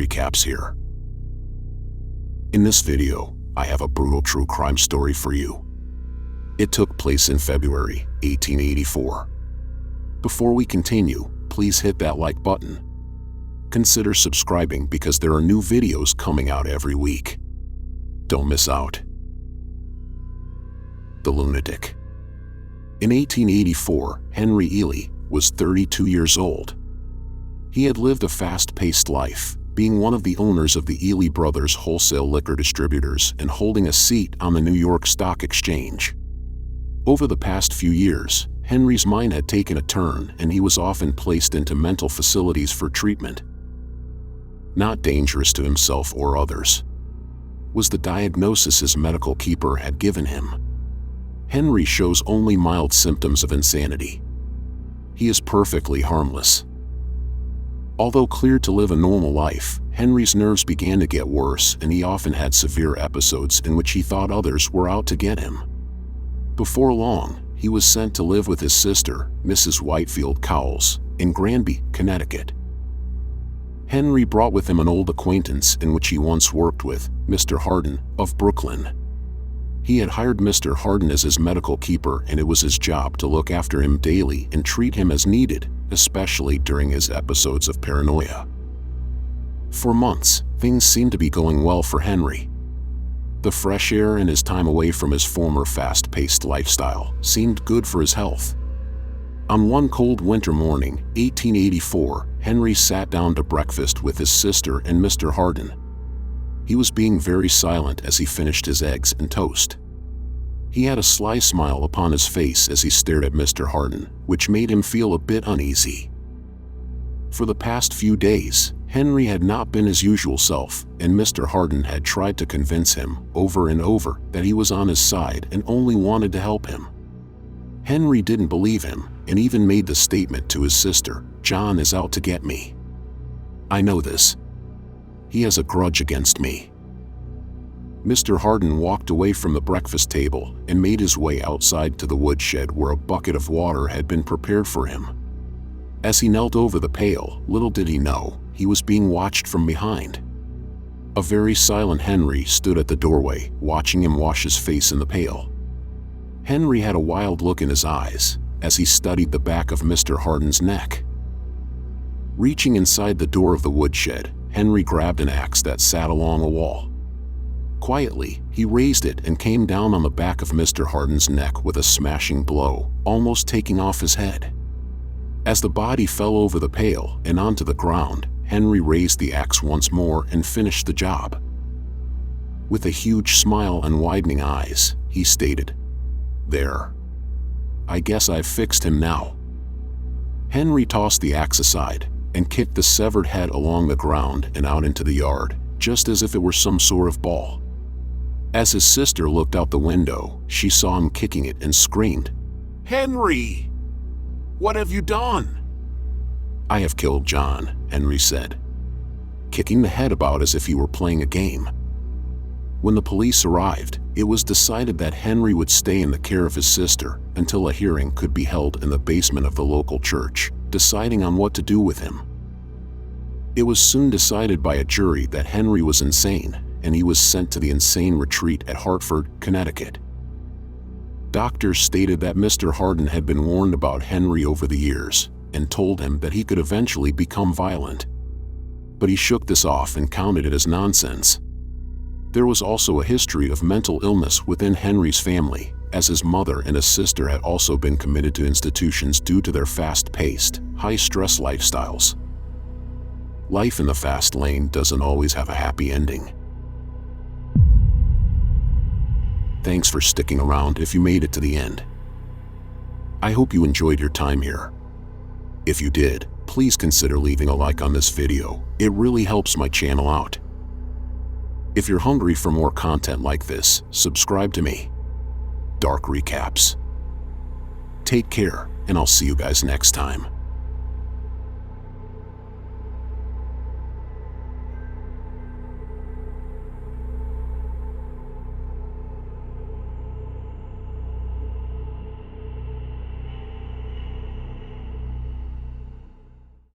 Recaps here. In this video, I have a brutal true crime story for you. It took place in February 1884. Before we continue, please hit that like button. Consider subscribing because there are new videos coming out every week. Don't miss out. The Lunatic. In 1884, Henry Ely was 32 years old. He had lived a fast-paced life, being one of the owners of the Ely Brothers wholesale liquor distributors and holding a seat on the New York Stock Exchange. Over the past few years, Henry's mind had taken a turn and he was often placed into mental facilities for treatment. Not dangerous to himself or others, was the diagnosis his medical keeper had given him. Henry shows only mild symptoms of insanity. He is perfectly harmless. Although cleared to live a normal life, Henry's nerves began to get worse and he often had severe episodes in which he thought others were out to get him. Before long, he was sent to live with his sister, Mrs. Whitefield Cowles, in Granby, Connecticut. Henry brought with him an old acquaintance in which he once worked with, Mr. Harden, of Brooklyn. He had hired Mr. Harden as his medical keeper and it was his job to look after him daily and treat him as needed, especially during his episodes of paranoia. For months, things seemed to be going well for Henry. The fresh air and his time away from his former fast-paced lifestyle seemed good for his health. On one cold winter morning, 1884, Henry sat down to breakfast with his sister and Mr. Harden. He was being very silent as he finished his eggs and toast. He had a sly smile upon his face as he stared at Mr. Harden, which made him feel a bit uneasy. For the past few days, Henry had not been his usual self, and Mr. Harden had tried to convince him, over and over, that he was on his side and only wanted to help him. Henry didn't believe him, and even made the statement to his sister, "John is out to get me. I know this. He has a grudge against me." Mr. Harden walked away from the breakfast table and made his way outside to the woodshed where a bucket of water had been prepared for him. As he knelt over the pail, little did he know, he was being watched from behind. A very silent Henry stood at the doorway, watching him wash his face in the pail. Henry had a wild look in his eyes as he studied the back of Mr. Harden's neck. Reaching inside the door of the woodshed, Henry grabbed an axe that sat along a wall. Quietly, he raised it and came down on the back of Mr. Harden's neck with a smashing blow, almost taking off his head. As the body fell over the pail and onto the ground, Henry raised the axe once more and finished the job. With a huge smile and widening eyes, he stated, "There. I guess I've fixed him now." Henry tossed the axe aside and kicked the severed head along the ground and out into the yard, just as if it were some sort of ball. As his sister looked out the window, she saw him kicking it and screamed, "Henry! What have you done?" "I have killed John," Henry said, kicking the head about as if he were playing a game. When the police arrived, it was decided that Henry would stay in the care of his sister until a hearing could be held in the basement of the local church, deciding on what to do with him. It was soon decided by a jury that Henry was insane, and he was sent to the insane retreat at Hartford, Connecticut. Doctors stated that Mr. Harden had been warned about Henry over the years and told him that he could eventually become violent. But he shook this off and counted it as nonsense. There was also a history of mental illness within Henry's family, as his mother and his sister had also been committed to institutions due to their fast-paced, high-stress lifestyles. Life in the fast lane doesn't always have a happy ending. Thanks for sticking around if you made it to the end. I hope you enjoyed your time here. If you did, please consider leaving a like on this video. It really helps my channel out. If you're hungry for more content like this, subscribe to me. Dark Recaps. Take care, and I'll see you guys next time.